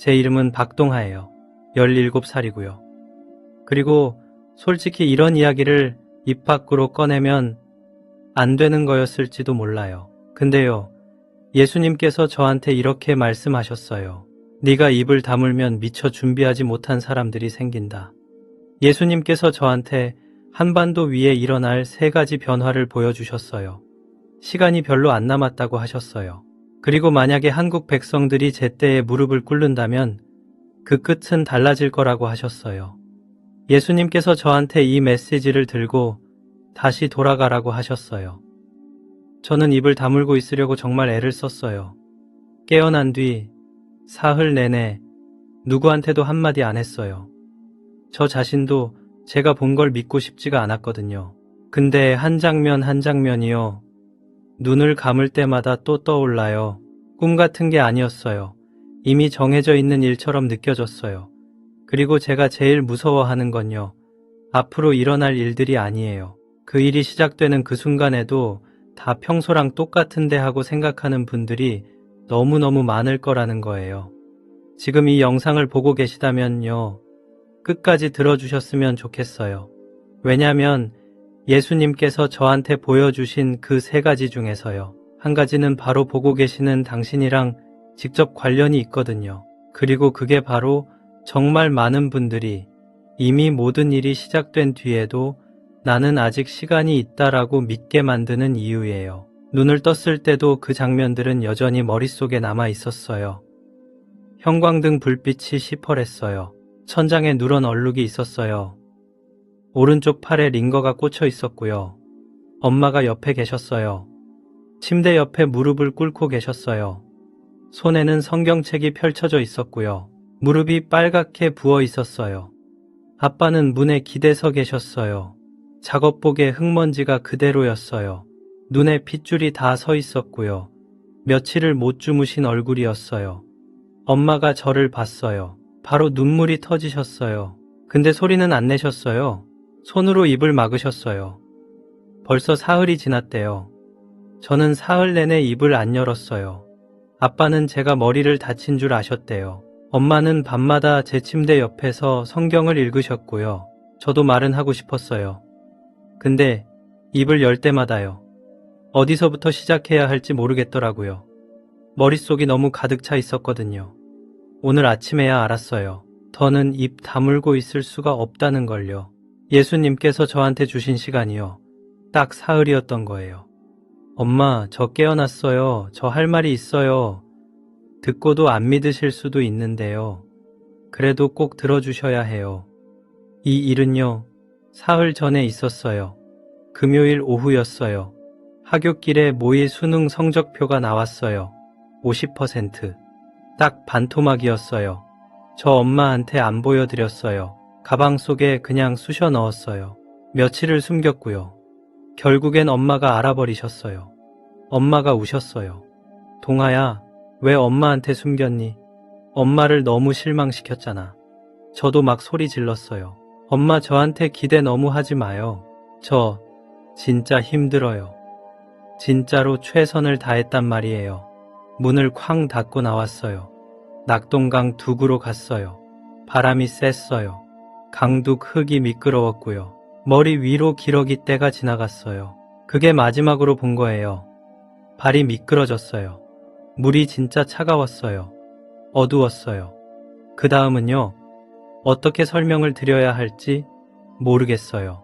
제 이름은 박동하예요. 17살이고요. 그리고 솔직히 이런 이야기를 입 밖으로 꺼내면 안 되는 거였을지도 몰라요. 근데요, 예수님께서 저한테 이렇게 말씀하셨어요. 네가 입을 다물면 미처 준비하지 못한 사람들이 생긴다. 예수님께서 저한테 한반도 위에 일어날 3가지 변화를 보여주셨어요. 시간이 별로 안 남았다고 하셨어요. 그리고 만약에 한국 백성들이 제때에 무릎을 꿇는다면 그 끝은 달라질 거라고 하셨어요. 예수님께서 저한테 이 메시지를 들고 다시 돌아가라고 하셨어요. 저는 입을 다물고 있으려고 정말 애를 썼어요. 깨어난 뒤 사흘 내내 누구한테도 한마디 안 했어요. 저 자신도 제가 본 걸 믿고 싶지가 않았거든요. 근데 한 장면 한 장면이요. 눈을 감을 때마다 또 떠올라요. 꿈 같은 게 아니었어요. 이미 정해져 있는 일처럼 느껴졌어요. 그리고 제가 제일 무서워하는 건요. 앞으로 일어날 일들이 아니에요. 그 일이 시작되는 그 순간에도 다 평소랑 똑같은데 하고 생각하는 분들이 너무너무 많을 거라는 거예요. 지금 이 영상을 보고 계시다면요. 끝까지 들어주셨으면 좋겠어요. 왜냐면 예수님께서 저한테 보여주신 그 3가지 중에서요. 한 가지는 바로 보고 계시는 당신이랑 직접 관련이 있거든요. 그리고 그게 바로 정말 많은 분들이 이미 모든 일이 시작된 뒤에도 나는 아직 시간이 있다라고 믿게 만드는 이유예요. 눈을 떴을 때도 그 장면들은 여전히 머릿속에 남아 있었어요. 형광등 불빛이 시퍼랬어요. 천장에 누런 얼룩이 있었어요. 오른쪽 팔에 링거가 꽂혀 있었고요. 엄마가 옆에 계셨어요. 침대 옆에 무릎을 꿇고 계셨어요. 손에는 성경책이 펼쳐져 있었고요. 무릎이 빨갛게 부어 있었어요. 아빠는 문에 기대서 계셨어요. 작업복에 흙먼지가 그대로였어요. 눈에 핏줄이 다 서 있었고요. 며칠을 못 주무신 얼굴이었어요. 엄마가 저를 봤어요. 바로 눈물이 터지셨어요. 근데 소리는 안 내셨어요. 손으로 입을 막으셨어요. 벌써 사흘이 지났대요. 저는 사흘 내내 입을 안 열었어요. 아빠는 제가 머리를 다친 줄 아셨대요. 엄마는 밤마다 제 침대 옆에서 성경을 읽으셨고요. 저도 말은 하고 싶었어요. 근데 입을 열 때마다요. 어디서부터 시작해야 할지 모르겠더라고요. 머릿속이 너무 가득 차 있었거든요. 오늘 아침에야 알았어요. 더는 입 다물고 있을 수가 없다는 걸요. 예수님께서 저한테 주신 시간이요. 딱 사흘이었던 거예요. 엄마, 저 깨어났어요. 저 할 말이 있어요. 듣고도 안 믿으실 수도 있는데요. 그래도 꼭 들어주셔야 해요. 이 일은요, 사흘 전에 있었어요. 금요일 오후였어요. 하굣길에 모의 수능 성적표가 나왔어요. 50%. 딱 반토막이었어요. 저 엄마한테 안 보여드렸어요. 가방 속에 그냥 쑤셔 넣었어요. 며칠을 숨겼고요. 결국엔 엄마가 알아버리셨어요. 엄마가 우셨어요. 동아야, 왜 엄마한테 숨겼니? 엄마를 너무 실망시켰잖아. 저도 막 소리 질렀어요. 엄마 저한테 기대 너무 하지 마요. 저 진짜 힘들어요. 진짜로 최선을 다했단 말이에요. 문을 쾅 닫고 나왔어요. 낙동강 둑으로 갔어요. 바람이 셌어요. 강둑 흙이 미끄러웠고요. 머리 위로 기러기 떼가 지나갔어요. 그게 마지막으로 본 거예요. 발이 미끄러졌어요. 물이 진짜 차가웠어요. 어두웠어요. 그 다음은요. 어떻게 설명을 드려야 할지 모르겠어요.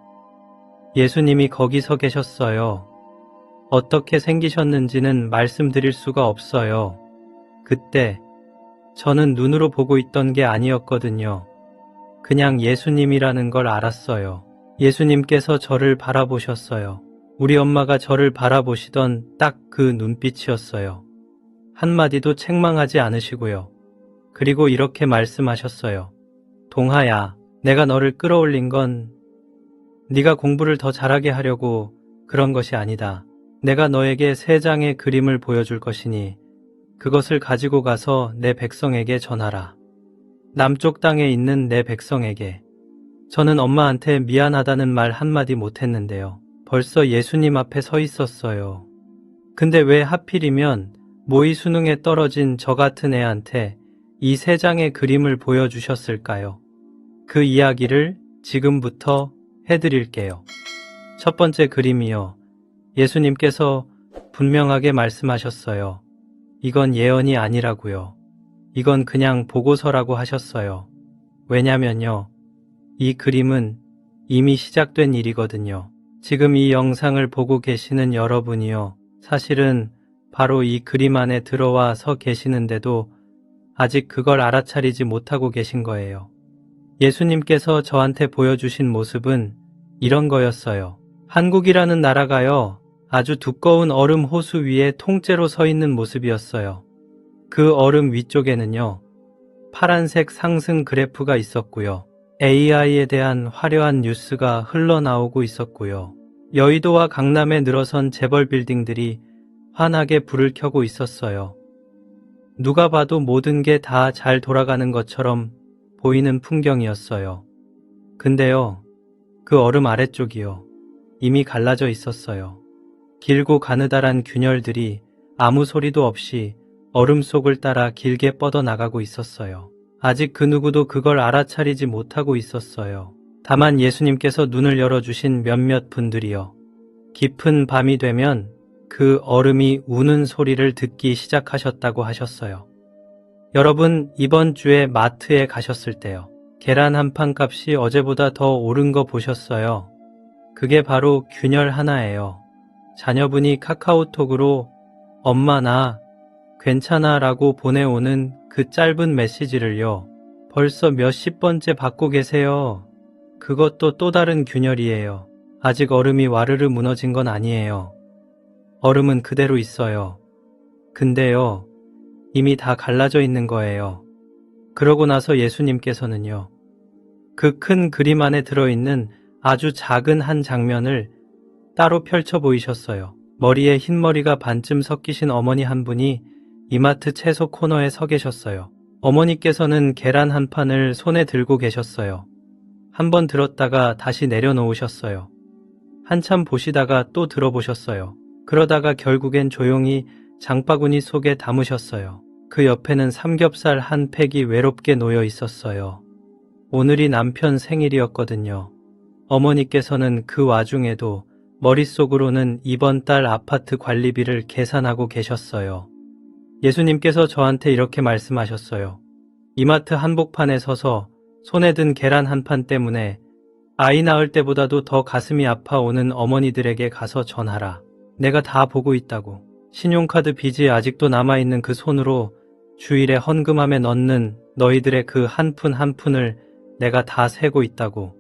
예수님이 거기 서 계셨어요. 어떻게 생기셨는지는 말씀드릴 수가 없어요. 그때 저는 눈으로 보고 있던 게 아니었거든요. 그냥 예수님이라는 걸 알았어요. 예수님께서 저를 바라보셨어요. 우리 엄마가 저를 바라보시던 딱 그 눈빛이었어요. 한마디도 책망하지 않으시고요. 그리고 이렇게 말씀하셨어요. 동하야, 내가 너를 끌어올린 건 네가 공부를 더 잘하게 하려고 그런 것이 아니다. 내가 너에게 3장의 그림을 보여줄 것이니 그것을 가지고 가서 내 백성에게 전하라. 남쪽 땅에 있는 내 백성에게. 저는 엄마한테 미안하다는 말 한마디 못했는데요. 벌써 예수님 앞에 서 있었어요. 근데 왜 하필이면 모의 수능에 떨어진 저 같은 애한테 이 세 장의 그림을 보여주셨을까요? 그 이야기를 지금부터 해드릴게요. 첫 번째 그림이요. 예수님께서 분명하게 말씀하셨어요. 이건 예언이 아니라고요. 이건 그냥 보고서라고 하셨어요. 왜냐면요. 이 그림은 이미 시작된 일이거든요. 지금 이 영상을 보고 계시는 여러분이요. 사실은 바로 이 그림 안에 들어와 서 계시는데도 아직 그걸 알아차리지 못하고 계신 거예요. 예수님께서 저한테 보여주신 모습은 이런 거였어요. 한국이라는 나라가요. 아주 두꺼운 얼음 호수 위에 통째로 서 있는 모습이었어요. 그 얼음 위쪽에는요. 파란색 상승 그래프가 있었고요. AI에 대한 화려한 뉴스가 흘러나오고 있었고요. 여의도와 강남에 늘어선 재벌 빌딩들이 환하게 불을 켜고 있었어요. 누가 봐도 모든 게 다 잘 돌아가는 것처럼 보이는 풍경이었어요. 근데요, 그 얼음 아래쪽이요. 이미 갈라져 있었어요. 길고 가느다란 균열들이 아무 소리도 없이 얼음 속을 따라 길게 뻗어나가고 있었어요. 아직 그 누구도 그걸 알아차리지 못하고 있었어요. 다만 예수님께서 눈을 열어주신 몇몇 분들이요. 깊은 밤이 되면 그 얼음이 우는 소리를 듣기 시작하셨다고 하셨어요. 여러분, 이번 주에 마트에 가셨을 때요. 계란 한 판 값이 어제보다 더 오른 거 보셨어요? 그게 바로 균열 하나예요. 자녀분이 카카오톡으로 엄마 나 괜찮아 라고 보내오는 그 짧은 메시지를요. 벌써 몇십 번째 받고 계세요. 그것도 또 다른 균열이에요. 아직 얼음이 와르르 무너진 건 아니에요. 얼음은 그대로 있어요. 근데요, 이미 다 갈라져 있는 거예요. 그러고 나서 예수님께서는요, 그 큰 그림 안에 들어있는 아주 작은 한 장면을 따로 펼쳐 보이셨어요. 머리에 흰머리가 반쯤 섞이신 어머니 한 분이 이마트 채소 코너에 서 계셨어요. 어머니께서는 계란 한 판을 손에 들고 계셨어요. 한번 들었다가 다시 내려놓으셨어요. 한참 보시다가 또 들어보셨어요. 그러다가 결국엔 조용히 장바구니 속에 담으셨어요. 그 옆에는 삼겹살 한 팩이 외롭게 놓여 있었어요. 오늘이 남편 생일이었거든요. 어머니께서는 그 와중에도 머릿속으로는 이번 달 아파트 관리비를 계산하고 계셨어요. 예수님께서 저한테 이렇게 말씀하셨어요. 이마트 한복판에 서서 손에 든 계란 한 판 때문에 아이 낳을 때보다도 더 가슴이 아파오는 어머니들에게 가서 전하라. 내가 다 보고 있다고. 신용카드 빚이 아직도 남아있는 그 손으로 주일에 헌금함에 넣는 너희들의 그 한 푼 한 푼을 내가 다 세고 있다고.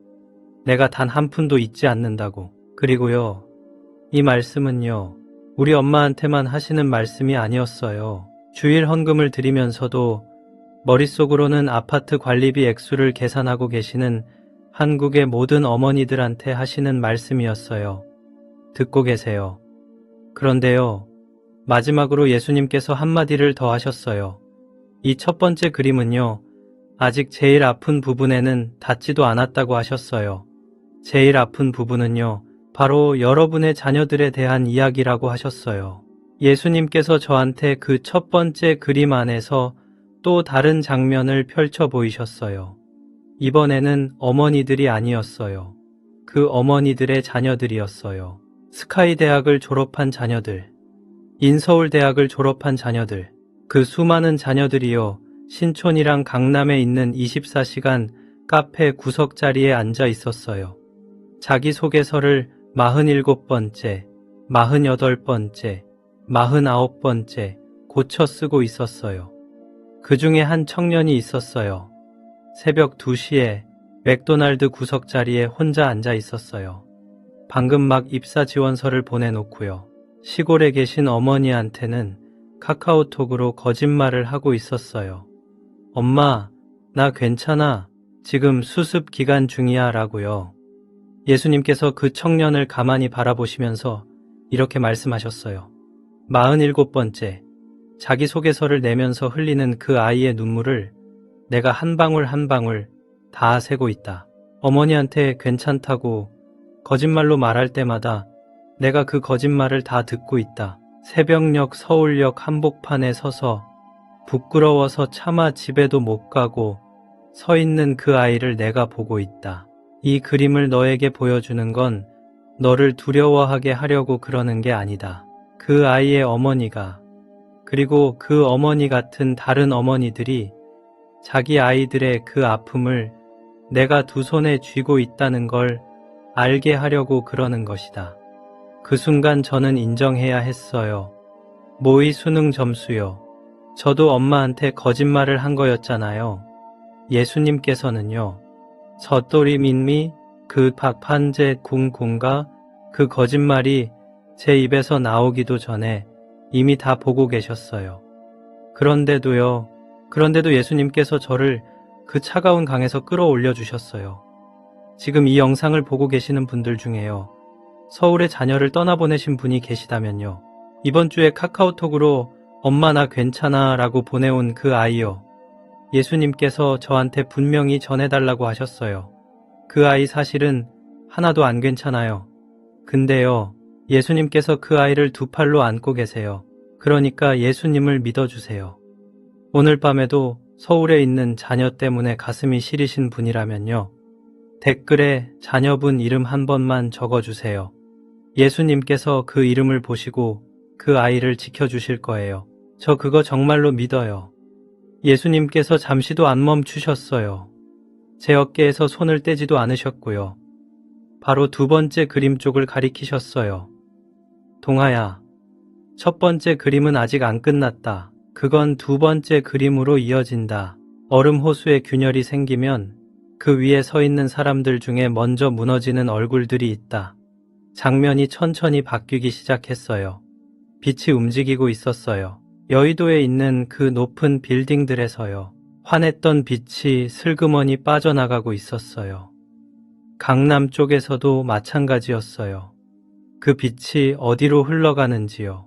내가 단 한 푼도 잊지 않는다고. 그리고요, 이 말씀은요, 우리 엄마한테만 하시는 말씀이 아니었어요. 주일 헌금을 드리면서도 머릿속으로는 아파트 관리비 액수를 계산하고 계시는 한국의 모든 어머니들한테 하시는 말씀이었어요. 듣고 계세요. 그런데요, 마지막으로 예수님께서 한마디를 더 하셨어요. 이 첫 번째 그림은요, 아직 제일 아픈 부분에는 닿지도 않았다고 하셨어요. 제일 아픈 부분은요, 바로 여러분의 자녀들에 대한 이야기라고 하셨어요. 예수님께서 저한테 그 첫 번째 그림 안에서 또 다른 장면을 펼쳐 보이셨어요. 이번에는 어머니들이 아니었어요. 그 어머니들의 자녀들이었어요. 스카이 대학을 졸업한 자녀들, 인서울 대학을 졸업한 자녀들, 그 수많은 자녀들이요, 신촌이랑 강남에 있는 24시간 카페 구석자리에 앉아 있었어요. 자기소개서를 47번째, 48번째, 49번째 고쳐 쓰고 있었어요. 그 중에 한 청년이 있었어요. 새벽 2시에 맥도날드 구석자리에 혼자 앉아 있었어요. 방금 막 입사 지원서를 보내놓고요. 시골에 계신 어머니한테는 카카오톡으로 거짓말을 하고 있었어요. 엄마, 나 괜찮아. 지금 수습 기간 중이야 라고요. 예수님께서 그 청년을 가만히 바라보시면서 이렇게 말씀하셨어요. 47번째, 자기소개서를 내면서 흘리는 그 아이의 눈물을 내가 한 방울 한 방울 다 세고 있다. 어머니한테 괜찮다고 거짓말로 말할 때마다 내가 그 거짓말을 다 듣고 있다. 새벽녘 서울역 한복판에 서서 부끄러워서 차마 집에도 못 가고 서 있는 그 아이를 내가 보고 있다. 이 그림을 너에게 보여주는 건 너를 두려워하게 하려고 그러는 게 아니다. 그 아이의 어머니가, 그리고 그 어머니 같은 다른 어머니들이 자기 아이들의 그 아픔을 내가 두 손에 쥐고 있다는 걸 알게 하려고 그러는 것이다. 그 순간 저는 인정해야 했어요. 모의 수능 점수요. 저도 엄마한테 거짓말을 한 거였잖아요. 예수님께서는요. 서또리 민미 그 박판제 궁군가 그 거짓말이 제 입에서 나오기도 전에 이미 다 보고 계셨어요. 그런데도 예수님께서 저를 그 차가운 강에서 끌어올려 주셨어요. 지금 이 영상을 보고 계시는 분들 중에요. 서울에 자녀를 떠나보내신 분이 계시다면요. 이번 주에 카카오톡으로 엄마 나 괜찮아 라고 보내온 그 아이요. 예수님께서 저한테 분명히 전해달라고 하셨어요. 그 아이 사실은 하나도 안 괜찮아요. 근데요, 예수님께서 그 아이를 두 팔로 안고 계세요. 그러니까 예수님을 믿어주세요. 오늘 밤에도 서울에 있는 자녀 때문에 가슴이 시리신 분이라면요. 댓글에 자녀분 이름 한 번만 적어주세요. 예수님께서 그 이름을 보시고 그 아이를 지켜주실 거예요. 저 그거 정말로 믿어요. 예수님께서 잠시도 안 멈추셨어요. 제 어깨에서 손을 떼지도 않으셨고요. 바로 두 번째 그림 쪽을 가리키셨어요. 동아야, 첫 번째 그림은 아직 안 끝났다. 그건 두 번째 그림으로 이어진다. 얼음 호수에 균열이 생기면 그 위에 서 있는 사람들 중에 먼저 무너지는 얼굴들이 있다. 장면이 천천히 바뀌기 시작했어요. 빛이 움직이고 있었어요. 여의도에 있는 그 높은 빌딩들에서요. 환했던 빛이 슬그머니 빠져나가고 있었어요. 강남 쪽에서도 마찬가지였어요. 그 빛이 어디로 흘러가는지요.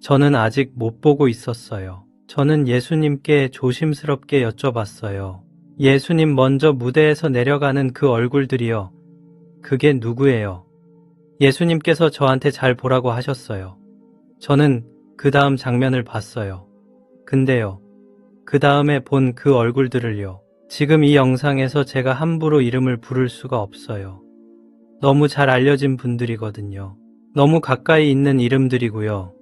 저는 아직 못 보고 있었어요. 저는 예수님께 조심스럽게 여쭤봤어요. 예수님 먼저 무대에서 내려가는 그 얼굴들이요. 그게 누구예요? 예수님께서 저한테 잘 보라고 하셨어요. 저는 그 다음 장면을 봤어요. 근데요. 그 다음에 본 그 얼굴들을요. 지금 이 영상에서 제가 함부로 이름을 부를 수가 없어요. 너무 잘 알려진 분들이거든요. 너무 가까이 있는 이름들이고요.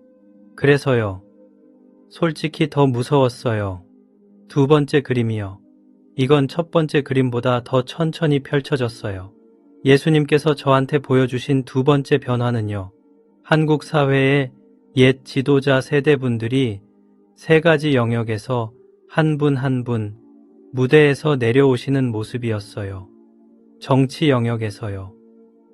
그래서요. 솔직히 더 무서웠어요. 두 번째 그림이요. 이건 첫 번째 그림보다 더 천천히 펼쳐졌어요. 예수님께서 저한테 보여주신 두 번째 변화는요. 한국 사회의 옛 지도자 세대분들이 세 가지 영역에서 한 분 한 분 무대에서 내려오시는 모습이었어요. 정치 영역에서요.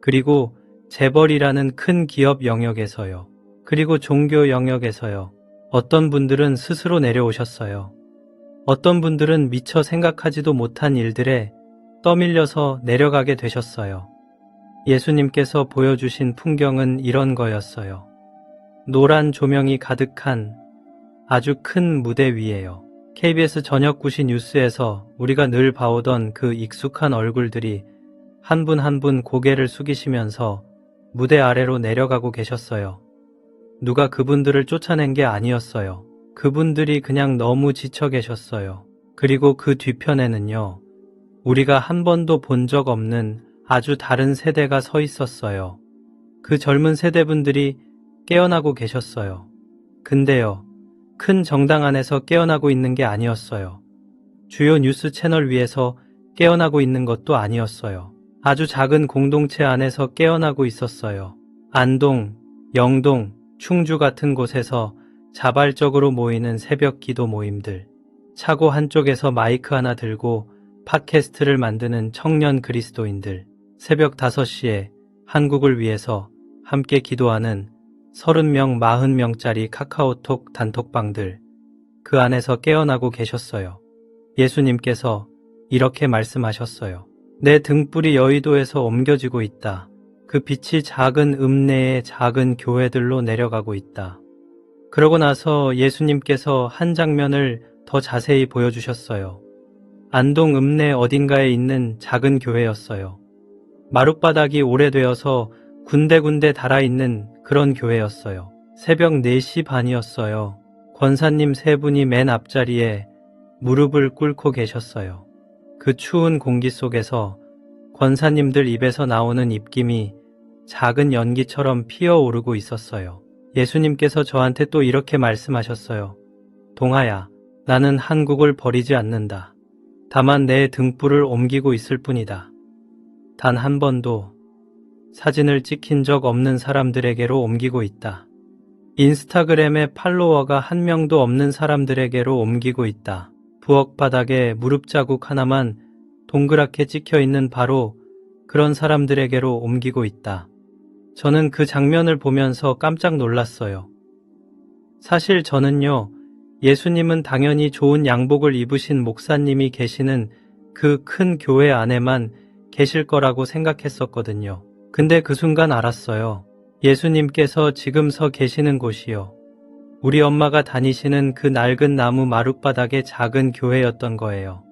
그리고 재벌이라는 큰 기업 영역에서요. 그리고 종교 영역에서요. 어떤 분들은 스스로 내려오셨어요. 어떤 분들은 미처 생각하지도 못한 일들에 떠밀려서 내려가게 되셨어요. 예수님께서 보여주신 풍경은 이런 거였어요. 노란 조명이 가득한 아주 큰 무대 위에요. KBS 저녁 9시 뉴스에서 우리가 늘 봐오던 그 익숙한 얼굴들이 한 분 한 분 고개를 숙이시면서 무대 아래로 내려가고 계셨어요. 누가 그분들을 쫓아낸 게 아니었어요. 그분들이 그냥 너무 지쳐 계셨어요. 그리고 그 뒤편에는요. 우리가 한 번도 본 적 없는 아주 다른 세대가 서 있었어요. 그 젊은 세대분들이 깨어나고 계셨어요. 근데요. 큰 정당 안에서 깨어나고 있는 게 아니었어요. 주요 뉴스 채널 위에서 깨어나고 있는 것도 아니었어요. 아주 작은 공동체 안에서 깨어나고 있었어요. 안동, 영동, 충주 같은 곳에서 자발적으로 모이는 새벽 기도 모임들. 차고 한쪽에서 마이크 하나 들고 팟캐스트를 만드는 청년 그리스도인들. 새벽 5시에 한국을 위해서 함께 기도하는 30명, 40명짜리 카카오톡 단톡방들. 그 안에서 깨어나고 계셨어요. 예수님께서 이렇게 말씀하셨어요. 내 등불이 여의도에서 옮겨지고 있다. 그 빛이 작은 읍내의 작은 교회들로 내려가고 있다. 그러고 나서 예수님께서 한 장면을 더 자세히 보여주셨어요. 안동 읍내 어딘가에 있는 작은 교회였어요. 마룻바닥이 오래되어서 군데군데 달아있는 그런 교회였어요. 새벽 4시 반이었어요. 권사님 세 분이 맨 앞자리에 무릎을 꿇고 계셨어요. 그 추운 공기 속에서 권사님들 입에서 나오는 입김이 작은 연기처럼 피어오르고 있었어요. 예수님께서 저한테 또 이렇게 말씀하셨어요. 동아야, 나는 한국을 버리지 않는다. 다만 내 등불을 옮기고 있을 뿐이다. 단 한 번도 사진을 찍힌 적 없는 사람들에게로 옮기고 있다. 인스타그램에 팔로워가 한 명도 없는 사람들에게로 옮기고 있다. 부엌 바닥에 무릎 자국 하나만 동그랗게 찍혀 있는 바로 그런 사람들에게로 옮기고 있다. 저는 그 장면을 보면서 깜짝 놀랐어요. 사실 저는요, 예수님은 당연히 좋은 양복을 입으신 목사님이 계시는 그 큰 교회 안에만 계실 거라고 생각했었거든요. 근데 그 순간 알았어요. 예수님께서 지금 서 계시는 곳이요. 우리 엄마가 다니시는 그 낡은 나무 마룻바닥의 작은 교회였던 거예요.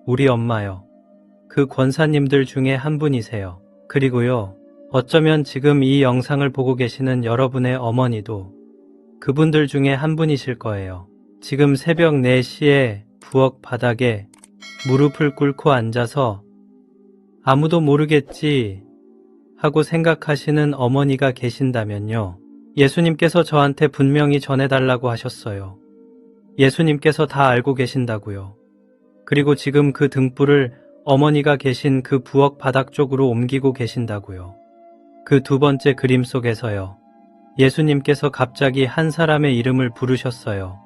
우리 엄마요. 그 권사님들 중에 한 분이세요. 그리고요, 어쩌면 지금 이 영상을 보고 계시는 여러분의 어머니도 그분들 중에 한 분이실 거예요. 지금 새벽 4시에 부엌 바닥에 무릎을 꿇고 앉아서 아무도 모르겠지 하고 생각하시는 어머니가 계신다면요. 예수님께서 저한테 분명히 전해달라고 하셨어요. 예수님께서 다 알고 계신다고요. 그리고 지금 그 등불을 어머니가 계신 그 부엌 바닥 쪽으로 옮기고 계신다고요. 그 두 번째 그림 속에서요. 예수님께서 갑자기 한 사람의 이름을 부르셨어요.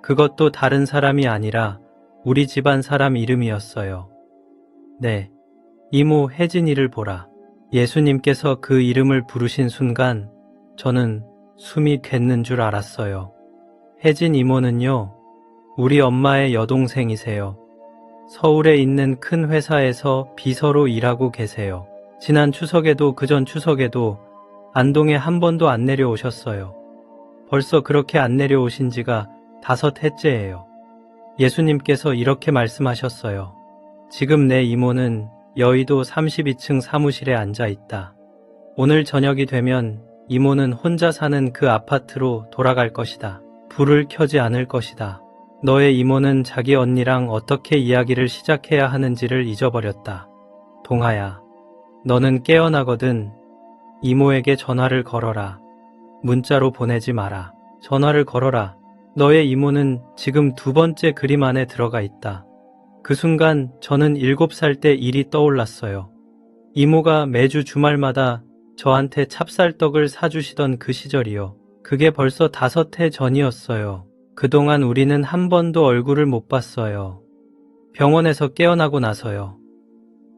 그것도 다른 사람이 아니라 우리 집안 사람 이름이었어요. 네, 이모 혜진이를 보라. 예수님께서 그 이름을 부르신 순간 저는 숨이 갰는 줄 알았어요. 혜진 이모는요, 우리 엄마의 여동생이세요. 서울에 있는 큰 회사에서 비서로 일하고 계세요. 지난 추석에도 그전 추석에도 안동에 한 번도 안 내려오셨어요. 벌써 그렇게 안 내려오신 지가 5해째예요. 예수님께서 이렇게 말씀하셨어요. 지금 내 이모는 여의도 32층 사무실에 앉아 있다. 오늘 저녁이 되면 이모는 혼자 사는 그 아파트로 돌아갈 것이다. 불을 켜지 않을 것이다. 너의 이모는 자기 언니랑 어떻게 이야기를 시작해야 하는지를 잊어버렸다. 동아야, 너는 깨어나거든 이모에게 전화를 걸어라. 문자로 보내지 마라. 전화를 걸어라. 너의 이모는 지금 두 번째 그림 안에 들어가 있다. 그 순간 저는 7살 때 일이 떠올랐어요. 이모가 매주 주말마다 저한테 찹쌀떡을 사주시던 그 시절이요. 그게 벌써 5해 전이었어요. 그동안 우리는 한 번도 얼굴을 못 봤어요. 병원에서 깨어나고 나서요.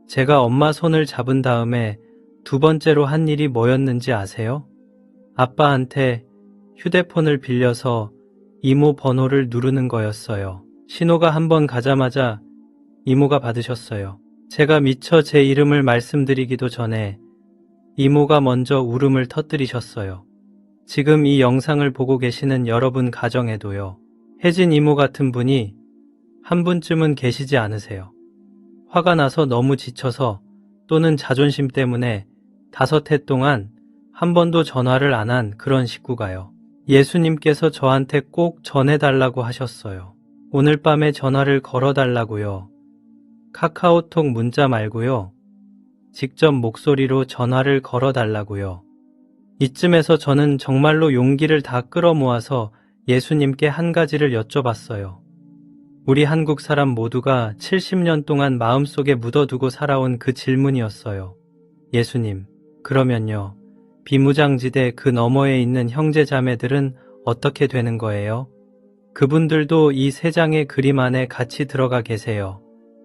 제가 엄마 손을 잡은 다음에 두 번째로 한 일이 뭐였는지 아세요? 아빠한테 휴대폰을 빌려서 이모 번호를 누르는 거였어요. 신호가 한 번 가자마자 이모가 받으셨어요. 제가 미처 제 이름을 말씀드리기도 전에 이모가 먼저 울음을 터뜨리셨어요. 지금 이 영상을 보고 계시는 여러분 가정에도요. 혜진 이모 같은 분이 한 분쯤은 계시지 않으세요? 화가 나서 너무 지쳐서 또는 자존심 때문에 5해 동안 한 번도 전화를 안 한 그런 식구가요. 예수님께서 저한테 꼭 전해달라고 하셨어요. 오늘 밤에 전화를 걸어달라고요. 카카오톡 문자 말고요. 직접 목소리로 전화를 걸어달라고요. 이쯤에서 저는 정말로 용기를 다 끌어모아서 예수님께 한 가지를 여쭤봤어요. 우리 한국 사람 모두가 70년 동안 마음속에 묻어두고 살아온 그 질문이었어요. 예수님, 그러면요. 비무장지대 그 너머에 있는 형제자매들은 어떻게 되는 거예요? 그분들도 이 3장의 그림 안에 같이 들어가 계세요.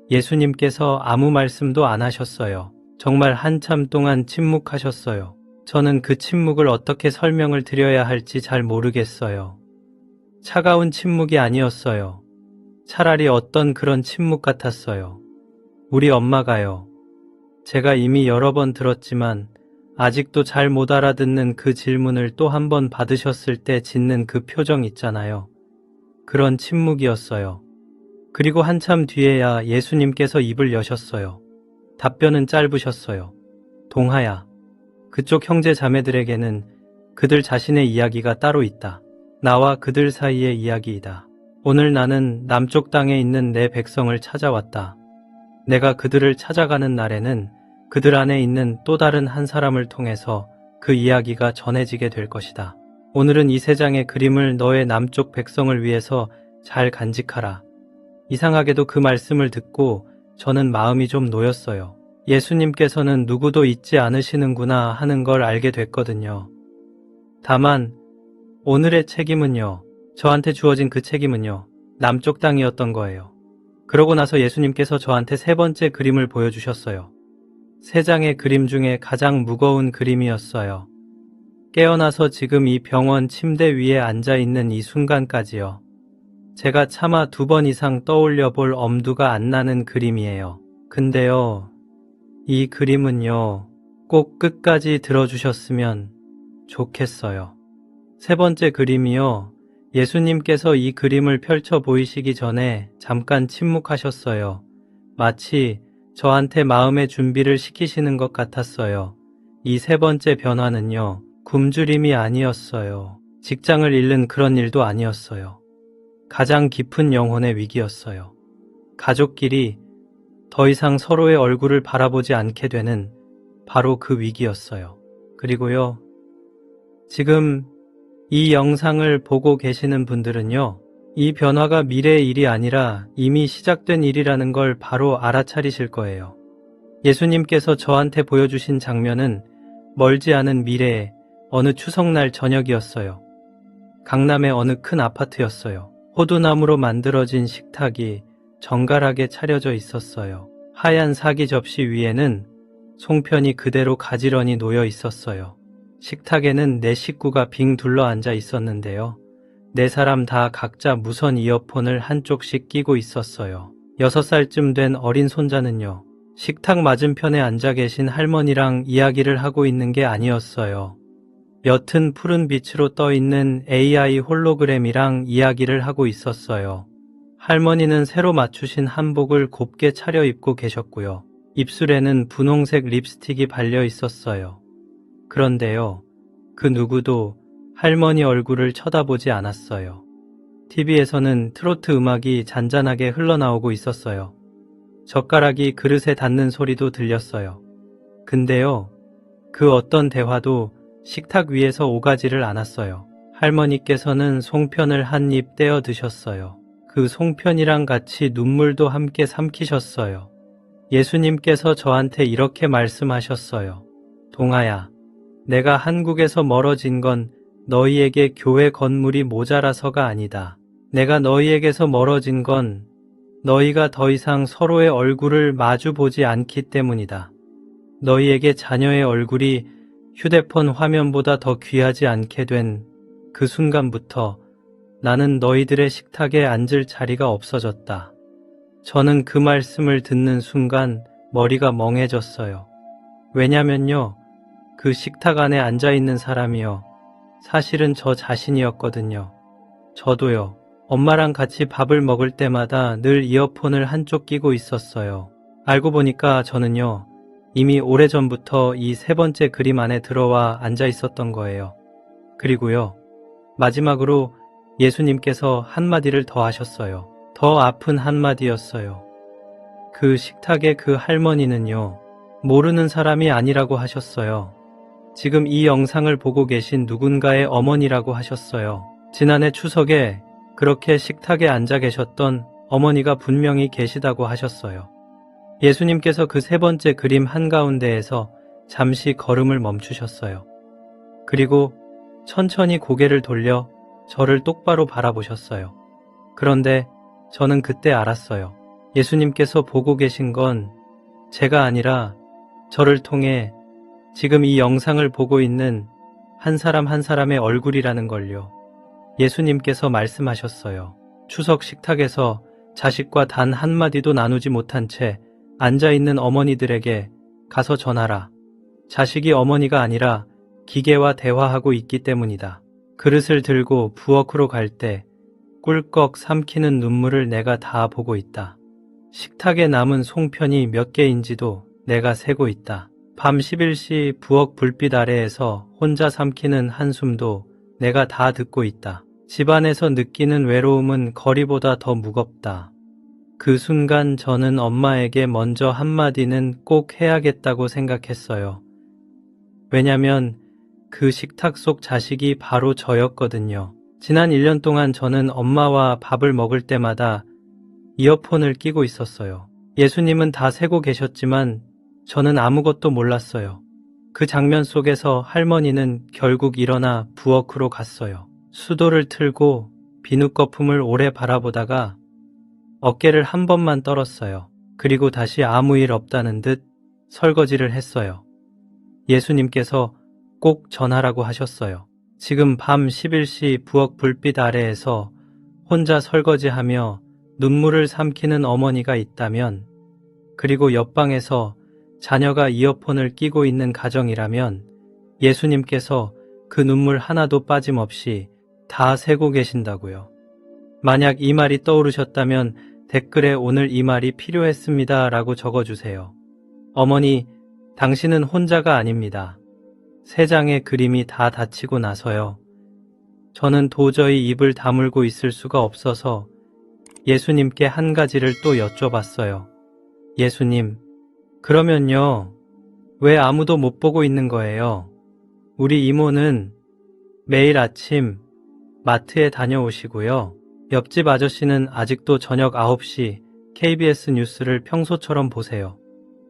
예수님께서 아무 말씀도 안 하셨어요. 정말 한참 동안 침묵하셨어요. 저는 그 침묵을 어떻게 설명을 드려야 할지 잘 모르겠어요. 차가운 침묵이 아니었어요. 차라리 어떤 그런 침묵 같았어요. 우리 엄마가요. 제가 이미 여러 번 들었지만 아직도 잘 못 알아듣는 그 질문을 또 한 번 받으셨을 때 짓는 그 표정 있잖아요. 그런 침묵이었어요. 그리고 한참 뒤에야 예수님께서 입을 여셨어요. 답변은 짧으셨어요. 동하야, 그쪽 형제 자매들에게는 그들 자신의 이야기가 따로 있다. 나와 그들 사이의 이야기이다. 오늘 나는 남쪽 땅에 있는 내 백성을 찾아왔다. 내가 그들을 찾아가는 날에는 그들 안에 있는 또 다른 한 사람을 통해서 그 이야기가 전해지게 될 것이다. 오늘은 이 세 장의 그림을 너의 남쪽 백성을 위해서 잘 간직하라. 이상하게도 그 말씀을 듣고 저는 마음이 좀 놓였어요. 예수님께서는 누구도 잊지 않으시는구나 하는 걸 알게 됐거든요. 다만 오늘의 책임은요, 저한테 주어진 그 책임은요, 남쪽 땅이었던 거예요. 그러고 나서 예수님께서 저한테 세 번째 그림을 보여주셨어요. 세 장의 그림 중에 가장 무거운 그림이었어요. 깨어나서 지금 이 병원 침대 위에 앉아있는 이 순간까지요. 제가 차마 2번 이상 떠올려 볼 엄두가 안 나는 그림이에요. 근데요, 이 그림은요, 꼭 끝까지 들어주셨으면 좋겠어요. 세 번째 그림이요, 예수님께서 이 그림을 펼쳐 보이시기 전에 잠깐 침묵하셨어요. 마치 저한테 마음의 준비를 시키시는 것 같았어요. 이 세 번째 변화는요, 굶주림이 아니었어요. 직장을 잃는 그런 일도 아니었어요. 가장 깊은 영혼의 위기였어요. 가족끼리 더 이상 서로의 얼굴을 바라보지 않게 되는 바로 그 위기였어요. 그리고요, 지금 이 영상을 보고 계시는 분들은요, 이 변화가 미래의 일이 아니라 이미 시작된 일이라는 걸 바로 알아차리실 거예요. 예수님께서 저한테 보여주신 장면은 멀지 않은 미래의 어느 추석날 저녁이었어요. 강남의 어느 큰 아파트였어요. 호두나무로 만들어진 식탁이 정갈하게 차려져 있었어요. 하얀 사기 접시 위에는 송편이 그대로 가지런히 놓여 있었어요. 식탁에는 네 식구가 빙 둘러 앉아 있었는데요. 네 사람 다 각자 무선 이어폰을 한쪽씩 끼고 있었어요. 6살쯤 된 어린 손자는요, 식탁 맞은편에 앉아 계신 할머니랑 이야기를 하고 있는 게 아니었어요. 옅은 푸른 빛으로 떠 있는 AI 홀로그램이랑 이야기를 하고 있었어요. 할머니는 새로 맞추신 한복을 곱게 차려입고 계셨고요. 입술에는 분홍색 립스틱이 발려 있었어요. 그런데요, 그 누구도 할머니 얼굴을 쳐다보지 않았어요. TV에서는 트로트 음악이 잔잔하게 흘러나오고 있었어요. 젓가락이 그릇에 닿는 소리도 들렸어요. 근데요, 그 어떤 대화도 식탁 위에서 오가지를 않았어요. 할머니께서는 송편을 한 입 떼어 드셨어요. 그 송편이랑 같이 눈물도 함께 삼키셨어요. 예수님께서 저한테 이렇게 말씀하셨어요. 동아야, 내가 한국에서 멀어진 건 너희에게 교회 건물이 모자라서가 아니다. 내가 너희에게서 멀어진 건 너희가 더 이상 서로의 얼굴을 마주 보지 않기 때문이다. 너희에게 자녀의 얼굴이 휴대폰 화면보다 더 귀하지 않게 된 그 순간부터 나는 너희들의 식탁에 앉을 자리가 없어졌다. 저는 그 말씀을 듣는 순간 머리가 멍해졌어요. 왜냐면요, 그 식탁 안에 앉아있는 사람이요, 사실은 저 자신이었거든요. 저도요, 엄마랑 같이 밥을 먹을 때마다 늘 이어폰을 한쪽 끼고 있었어요. 알고 보니까 저는요, 이미 오래전부터 이 세 번째 그림 안에 들어와 앉아 있었던 거예요. 그리고요, 마지막으로 예수님께서 한마디를 더 하셨어요. 더 아픈 한마디였어요. 그 식탁의 그 할머니는요, 모르는 사람이 아니라고 하셨어요. 지금 이 영상을 보고 계신 누군가의 어머니라고 하셨어요. 지난해 추석에 그렇게 식탁에 앉아 계셨던 어머니가 분명히 계시다고 하셨어요. 예수님께서 그 세 번째 그림 한가운데에서 잠시 걸음을 멈추셨어요. 그리고 천천히 고개를 돌려 저를 똑바로 바라보셨어요. 그런데 저는 그때 알았어요. 예수님께서 보고 계신 건 제가 아니라 저를 통해 지금 이 영상을 보고 있는 한 사람 한 사람의 얼굴이라는 걸요. 예수님께서 말씀하셨어요. 추석 식탁에서 자식과 단 한마디도 나누지 못한 채 앉아있는 어머니들에게 가서 전하라. 자식이 어머니가 아니라 기계와 대화하고 있기 때문이다. 그릇을 들고 부엌으로 갈 때 꿀꺽 삼키는 눈물을 내가 다 보고 있다. 식탁에 남은 송편이 몇 개인지도 내가 세고 있다. 밤 11시 부엌 불빛 아래에서 혼자 삼키는 한숨도 내가 다 듣고 있다. 집안에서 느끼는 외로움은 거리보다 더 무겁다. 그 순간 저는 엄마에게 먼저 한마디는 꼭 해야겠다고 생각했어요. 왜냐면 그 식탁 속 자식이 바로 저였거든요. 지난 1년 동안 저는 엄마와 밥을 먹을 때마다 이어폰을 끼고 있었어요. 예수님은 다 세고 계셨지만 저는 아무것도 몰랐어요. 그 장면 속에서 할머니는 결국 일어나 부엌으로 갔어요. 수도를 틀고 비누 거품을 오래 바라보다가 어깨를 한 번만 떨었어요. 그리고 다시 아무 일 없다는 듯 설거지를 했어요. 예수님께서 꼭 전하라고 하셨어요. 지금 밤 11시 부엌 불빛 아래에서 혼자 설거지하며 눈물을 삼키는 어머니가 있다면, 그리고 옆방에서 자녀가 이어폰을 끼고 있는 가정이라면 예수님께서 그 눈물 하나도 빠짐없이 다 세고 계신다고요. 만약 이 말이 떠오르셨다면 댓글에 오늘 이 말이 필요했습니다 라고 적어주세요. 어머니, 당신은 혼자가 아닙니다. 세 장의 그림이 다 닫히고 나서요. 저는 도저히 입을 다물고 있을 수가 없어서 예수님께 한 가지를 또 여쭤봤어요. 예수님, 그러면요, 왜 아무도 못 보고 있는 거예요? 우리 이모는 매일 아침 마트에 다녀오시고요. 옆집 아저씨는 아직도 저녁 9시 KBS 뉴스를 평소처럼 보세요.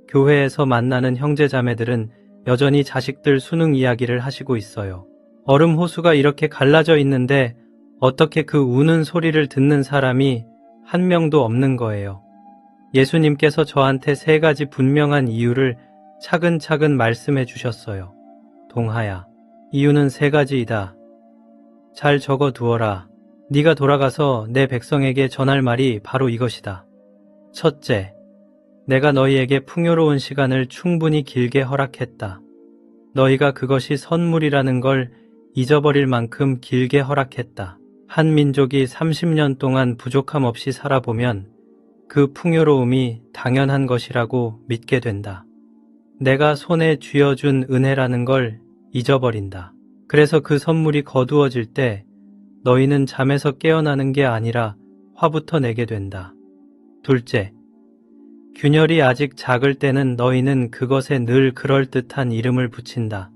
교회에서 만나는 형제자매들은 여전히 자식들 수능 이야기를 하시고 있어요. 얼음 호수가 이렇게 갈라져 있는데 어떻게 그 우는 소리를 듣는 사람이 한 명도 없는 거예요. 예수님께서 저한테 3가지 분명한 이유를 차근차근 말씀해 주셨어요. 동하야, 이유는 3가지이다. 잘 적어 두어라. 네가 돌아가서 내 백성에게 전할 말이 바로 이것이다. 첫째, 내가 너희에게 풍요로운 시간을 충분히 길게 허락했다. 너희가 그것이 선물이라는 걸 잊어버릴 만큼 길게 허락했다. 한 민족이 30년 동안 부족함 없이 살아보면 그 풍요로움이 당연한 것이라고 믿게 된다. 내가 손에 쥐어준 은혜라는 걸 잊어버린다. 그래서 그 선물이 거두어질 때 너희는 잠에서 깨어나는 게 아니라 화부터 내게 된다. 둘째, 균열이 아직 작을 때는 너희는 그것에 늘 그럴듯한 이름을 붙인다.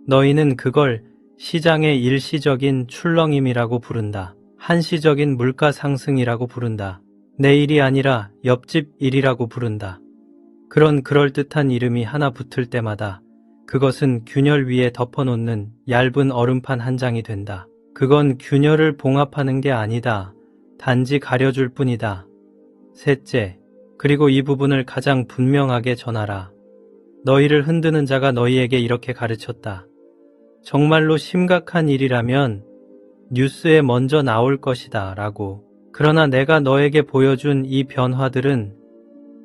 너희는 그걸 시장의 일시적인 출렁임이라고 부른다. 한시적인 물가 상승이라고 부른다. 내일이 아니라 옆집 일이라고 부른다. 그런 그럴듯한 이름이 하나 붙을 때마다 그것은 균열 위에 덮어놓는 얇은 얼음판 한 장이 된다. 그건 균열을 봉합하는 게 아니다. 단지 가려줄 뿐이다. 셋째, 그리고 이 부분을 가장 분명하게 전하라. 너희를 흔드는 자가 너희에게 이렇게 가르쳤다. 정말로 심각한 일이라면 뉴스에 먼저 나올 것이다 라고. 그러나 내가 너에게 보여준 이 변화들은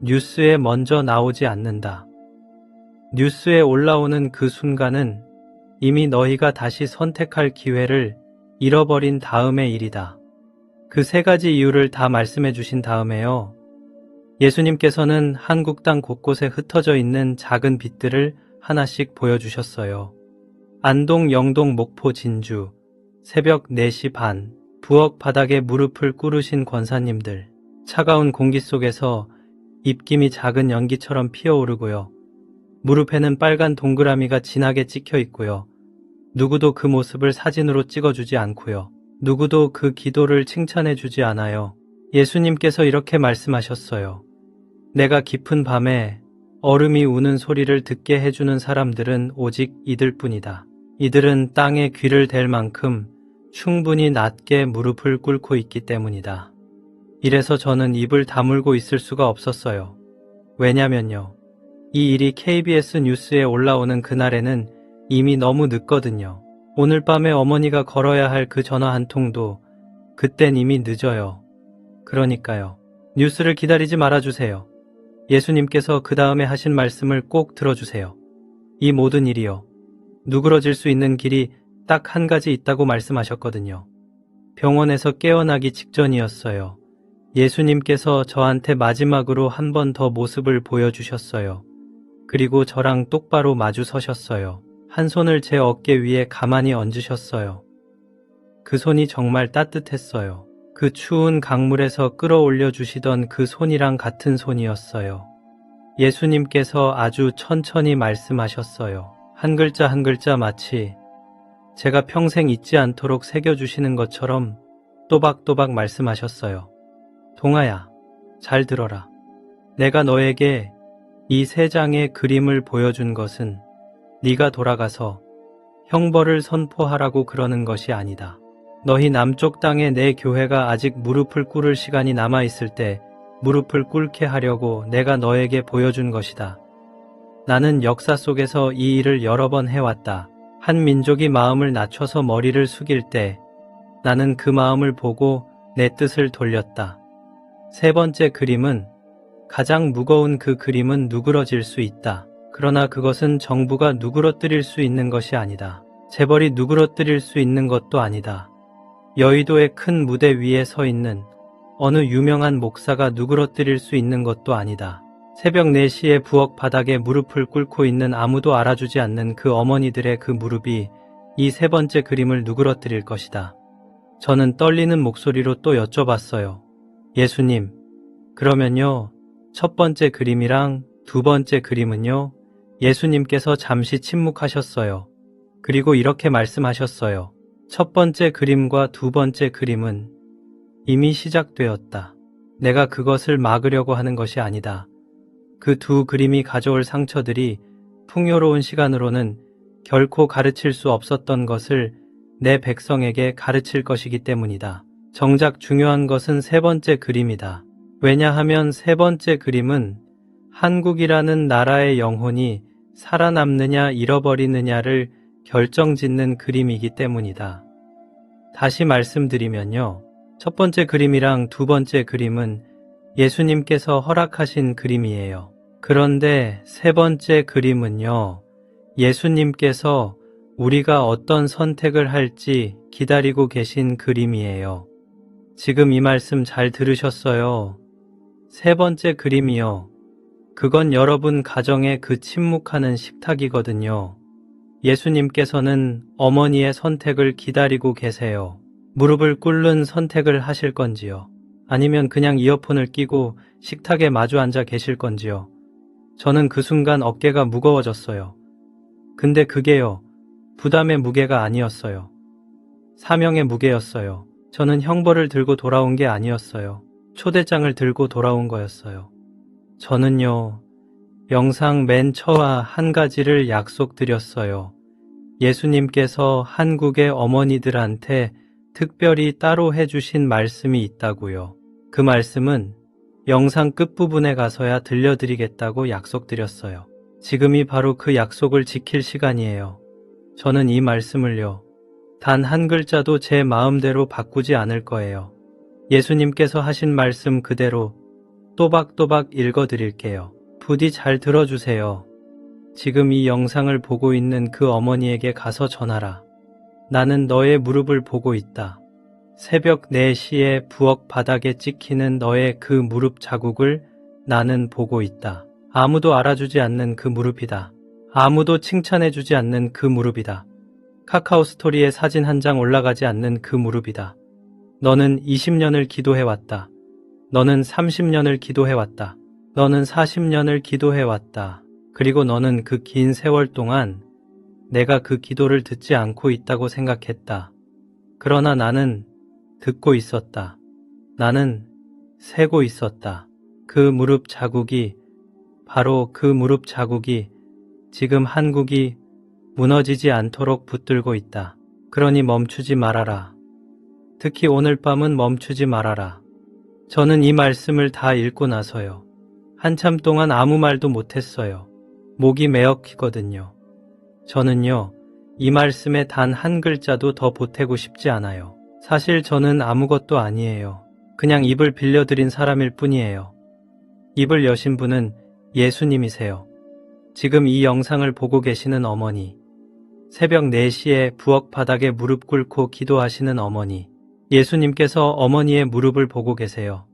뉴스에 먼저 나오지 않는다. 뉴스에 올라오는 그 순간은 이미 너희가 다시 선택할 기회를 잃어버린 다음의 일이다. 그 3가지 이유를 다 말씀해 주신 다음에요. 예수님께서는 한국 땅 곳곳에 흩어져 있는 작은 빛들을 하나씩 보여주셨어요. 안동, 영동, 목포, 진주, 새벽 4시 반, 부엌 바닥에 무릎을 꿇으신 권사님들, 차가운 공기 속에서 입김이 작은 연기처럼 피어오르고요. 무릎에는 빨간 동그라미가 진하게 찍혀 있고요. 누구도 그 모습을 사진으로 찍어주지 않고요. 누구도 그 기도를 칭찬해주지 않아요. 예수님께서 이렇게 말씀하셨어요. 내가 깊은 밤에 얼음이 우는 소리를 듣게 해주는 사람들은 오직 이들 뿐이다. 이들은 땅에 귀를 댈 만큼 충분히 낮게 무릎을 꿇고 있기 때문이다. 이래서 저는 입을 다물고 있을 수가 없었어요. 왜냐면요. 이 일이 KBS 뉴스에 올라오는 그날에는 이미 너무 늦거든요. 오늘 밤에 어머니가 걸어야 할 그 전화 한 통도 그땐 이미 늦어요. 그러니까요. 뉴스를 기다리지 말아주세요. 예수님께서 그 다음에 하신 말씀을 꼭 들어주세요. 이 모든 일이요. 누그러질 수 있는 길이 딱 한 가지 있다고 말씀하셨거든요. 병원에서 깨어나기 직전이었어요. 예수님께서 저한테 마지막으로 한 번 더 모습을 보여주셨어요. 그리고 저랑 똑바로 마주 서셨어요. 한 손을 제 어깨 위에 가만히 얹으셨어요. 그 손이 정말 따뜻했어요. 그 추운 강물에서 끌어올려 주시던 그 손이랑 같은 손이었어요. 예수님께서 아주 천천히 말씀하셨어요. 한 글자 한 글자 마치 제가 평생 잊지 않도록 새겨주시는 것처럼 또박또박 말씀하셨어요. 동아야, 잘 들어라. 내가 너에게 이 3장의 그림을 보여준 것은 네가 돌아가서 형벌을 선포하라고 그러는 것이 아니다. 너희 남쪽 땅에 내 교회가 아직 무릎을 꿇을 시간이 남아있을 때 무릎을 꿇게 하려고 내가 너에게 보여준 것이다. 나는 역사 속에서 이 일을 여러 번 해왔다. 한 민족이 마음을 낮춰서 머리를 숙일 때 나는 그 마음을 보고 내 뜻을 돌렸다. 3번째 그림은 가장 무거운 그 그림은 누그러질 수 있다. 그러나 그것은 정부가 누그러뜨릴 수 있는 것이 아니다. 재벌이 누그러뜨릴 수 있는 것도 아니다. 여의도의 큰 무대 위에 서 있는 어느 유명한 목사가 누그러뜨릴 수 있는 것도 아니다. 새벽 4시에 부엌 바닥에 무릎을 꿇고 있는 아무도 알아주지 않는 그 어머니들의 그 무릎이 이 3번째 그림을 누그러뜨릴 것이다. 저는 떨리는 목소리로 또 여쭤봤어요. 예수님, 그러면요, 첫 번째 그림이랑 2번째 그림은요? 예수님께서 잠시 침묵하셨어요. 그리고 이렇게 말씀하셨어요. 첫 번째 그림과 2번째 그림은 이미 시작되었다. 내가 그것을 막으려고 하는 것이 아니다. 그 2 그림이 가져올 상처들이 풍요로운 시간으로는 결코 가르칠 수 없었던 것을 내 백성에게 가르칠 것이기 때문이다. 정작 중요한 것은 3번째 그림이다. 왜냐하면 3번째 그림은 한국이라는 나라의 영혼이 살아남느냐 잃어버리느냐를 결정짓는 그림이기 때문이다. 다시 말씀드리면요. 첫 번째 그림이랑 2번째 그림은 예수님께서 허락하신 그림이에요. 그런데 3번째 그림은요. 예수님께서 우리가 어떤 선택을 할지 기다리고 계신 그림이에요. 지금 이 말씀 잘 들으셨어요? 3번째 그림이요. 그건 여러분 가정의 그 침묵하는 식탁이거든요. 예수님께서는 어머니의 선택을 기다리고 계세요. 무릎을 꿇는 선택을 하실 건지요? 아니면 그냥 이어폰을 끼고 식탁에 마주 앉아 계실 건지요? 저는 그 순간 어깨가 무거워졌어요. 근데 그게요, 부담의 무게가 아니었어요. 사명의 무게였어요. 저는 형벌을 들고 돌아온 게 아니었어요. 초대장을 들고 돌아온 거였어요. 저는요, 영상 맨 처와 한 가지를 약속드렸어요. 예수님께서 한국의 어머니들한테 특별히 따로 해주신 말씀이 있다고요. 그 말씀은 영상 끝부분에 가서야 들려드리겠다고 약속드렸어요. 지금이 바로 그 약속을 지킬 시간이에요. 저는 이 말씀을요, 단 한 글자도 제 마음대로 바꾸지 않을 거예요. 예수님께서 하신 말씀 그대로 또박또박 읽어드릴게요. 부디 잘 들어주세요. 지금 이 영상을 보고 있는 그 어머니에게 가서 전하라. 나는 너의 무릎을 보고 있다. 새벽 4시에 부엌 바닥에 찍히는 너의 그 무릎 자국을 나는 보고 있다. 아무도 알아주지 않는 그 무릎이다. 아무도 칭찬해주지 않는 그 무릎이다. 카카오 스토리에 사진 한 장 올라가지 않는 그 무릎이다. 너는 20년을 기도해왔다. 너는 30년을 기도해왔다. 너는 40년을 기도해왔다. 그리고 너는 그 긴 세월 동안 내가 그 기도를 듣지 않고 있다고 생각했다. 그러나 나는 듣고 있었다. 나는 세고 있었다. 그 무릎 자국이, 바로 그 무릎 자국이 지금 한국이 무너지지 않도록 붙들고 있다. 그러니 멈추지 말아라. 특히 오늘 밤은 멈추지 말아라. 저는 이 말씀을 다 읽고 나서요, 한참 동안 아무 말도 못했어요. 목이 메어키거든요. 저는요, 이 말씀에 단 한 글자도 더 보태고 싶지 않아요. 사실 저는 아무것도 아니에요. 그냥 입을 빌려드린 사람일 뿐이에요. 입을 여신 분은 예수님이세요. 지금 이 영상을 보고 계시는 어머니, 새벽 4시에 부엌 바닥에 무릎 꿇고 기도하시는 어머니, 예수님께서 어머니의 무릎을 보고 계세요.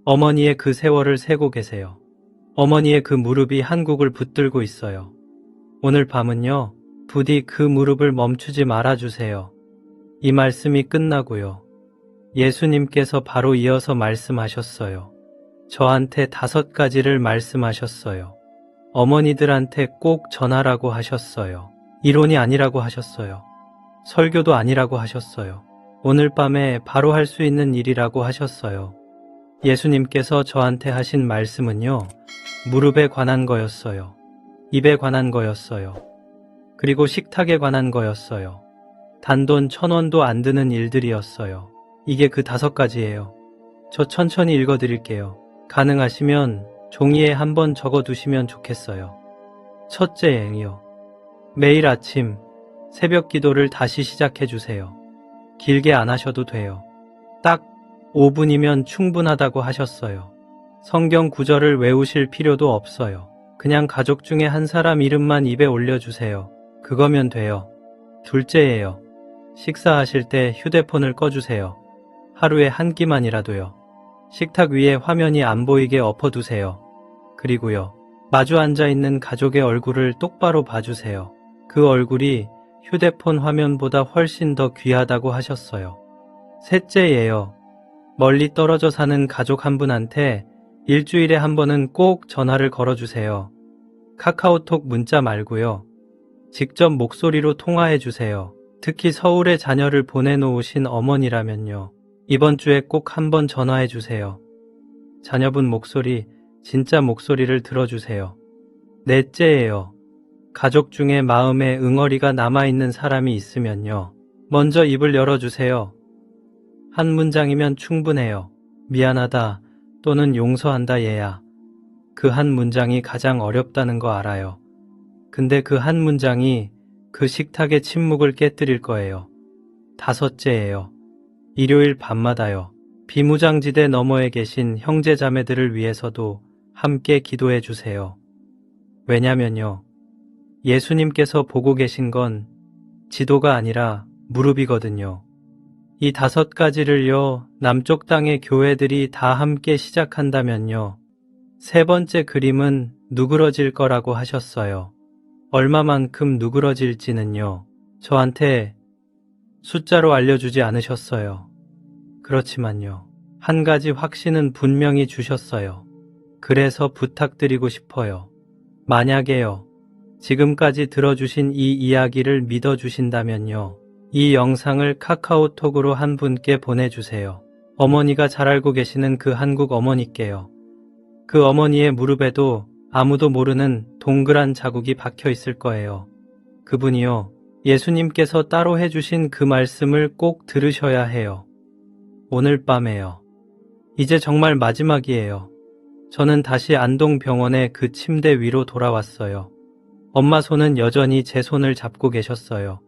어머니의 그 세월을 세고 계세요. 어머니의 그 무릎이 한국을 붙들고 있어요. 오늘 밤은요, 부디 그 무릎을 멈추지 말아주세요. 이 말씀이 끝나고요. 예수님께서 바로 이어서 말씀하셨어요. 저한테 5가지를 말씀하셨어요. 어머니들한테 꼭 전하라고 하셨어요. 이론이 아니라고 하셨어요. 설교도 아니라고 하셨어요. 오늘 밤에 바로 할 수 있는 일이라고 하셨어요. 예수님께서 저한테 하신 말씀은요, 무릎에 관한 거였어요. 입에 관한 거였어요. 그리고 식탁에 관한 거였어요. 단돈 1,000원도 안 드는 일들이었어요. 이게 그 5가지예요. 저 천천히 읽어드릴게요. 가능하시면 종이에 한번 적어두시면 좋겠어요. 첫째예요. 매일 아침 새벽 기도를 다시 시작해주세요. 길게 안 하셔도 돼요. 딱 5분이면 충분하다고 하셨어요. 성경 구절을 외우실 필요도 없어요. 그냥 가족 중에 한 사람 이름만 입에 올려주세요. 그거면 돼요. 둘째예요. 식사하실 때 휴대폰을 꺼주세요. 하루에 한 끼만이라도요. 식탁 위에 화면이 안 보이게 엎어두세요. 그리고요. 마주 앉아있는 가족의 얼굴을 똑바로 봐주세요. 그 얼굴이 휴대폰 화면보다 훨씬 더 귀하다고 하셨어요. 셋째예요. 멀리 떨어져 사는 가족 한 분한테 일주일에 한 번은 꼭 전화를 걸어주세요. 카카오톡 문자 말고요. 직접 목소리로 통화해주세요. 특히 서울에 자녀를 보내놓으신 어머니라면요. 이번 주에 꼭 한번 전화해주세요. 자녀분 목소리, 진짜 목소리를 들어주세요. 넷째예요. 가족 중에 마음에 응어리가 남아있는 사람이 있으면요. 먼저 입을 열어주세요. 한 문장이면 충분해요. 미안하다 또는 용서한다 얘야. 그 한 문장이 가장 어렵다는 거 알아요. 근데 그 한 문장이 그 식탁의 침묵을 깨뜨릴 거예요. 5째예요. 일요일 밤마다요. 비무장지대 너머에 계신 형제자매들을 위해서도 함께 기도해 주세요. 왜냐면요. 예수님께서 보고 계신 건 지도가 아니라 무릎이거든요. 이 5가지를요, 남쪽 땅의 교회들이 다 함께 시작한다면요. 3번째 그림은 누그러질 거라고 하셨어요. 얼마만큼 누그러질지는요, 저한테 숫자로 알려주지 않으셨어요. 그렇지만요, 한 가지 확신은 분명히 주셨어요. 그래서 부탁드리고 싶어요. 만약에요, 지금까지 들어주신 이 이야기를 믿어주신다면요. 이 영상을 카카오톡으로 한 분께 보내주세요. 어머니가 잘 알고 계시는 그 한국 어머니께요. 그 어머니의 무릎에도 아무도 모르는 동그란 자국이 박혀 있을 거예요. 그분이요. 예수님께서 따로 해주신 그 말씀을 꼭 들으셔야 해요. 오늘 밤에요. 이제 정말 마지막이에요. 저는 다시 안동병원의 그 침대 위로 돌아왔어요. 엄마 손은 여전히 제 손을 잡고 계셨어요.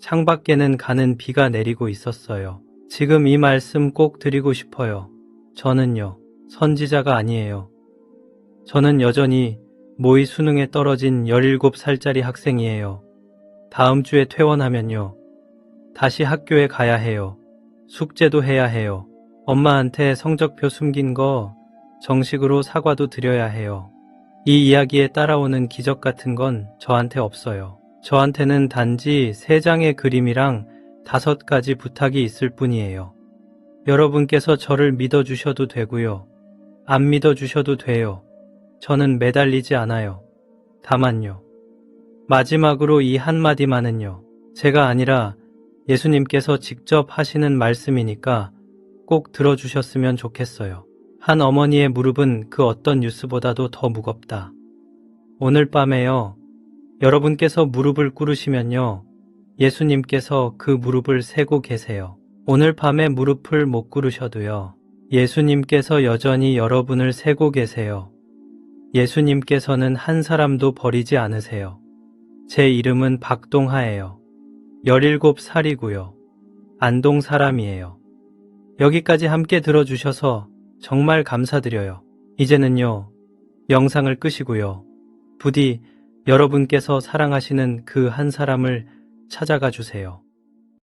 창밖에는 가는 비가 내리고 있었어요. 지금 이 말씀 꼭 드리고 싶어요. 저는요, 선지자가 아니에요. 저는 여전히 모의 수능에 떨어진 17살짜리 학생이에요. 다음 주에 퇴원하면요, 다시 학교에 가야 해요. 숙제도 해야 해요. 엄마한테 성적표 숨긴 거 정식으로 사과도 드려야 해요. 이 이야기에 따라오는 기적 같은 건 저한테 없어요. 저한테는 단지 3장의 그림이랑 5가지 부탁이 있을 뿐이에요. 여러분께서 저를 믿어주셔도 되고요. 안 믿어주셔도 돼요. 저는 매달리지 않아요. 다만요. 마지막으로 이 한마디만은요. 제가 아니라 예수님께서 직접 하시는 말씀이니까 꼭 들어주셨으면 좋겠어요. 한 어머니의 무릎은 그 어떤 뉴스보다도 더 무겁다. 오늘 밤에요. 여러분께서 무릎을 꿇으시면요. 예수님께서 그 무릎을 세고 계세요. 오늘 밤에 무릎을 못 꿇으셔도요. 예수님께서 여전히 여러분을 세고 계세요. 예수님께서는 한 사람도 버리지 않으세요. 제 이름은 박동하예요. 17살이고요. 안동 사람이에요. 여기까지 함께 들어주셔서 정말 감사드려요. 이제는요, 영상을 끄시고요. 부디 여러분께서 사랑하시는 그 한 사람을 찾아가 주세요.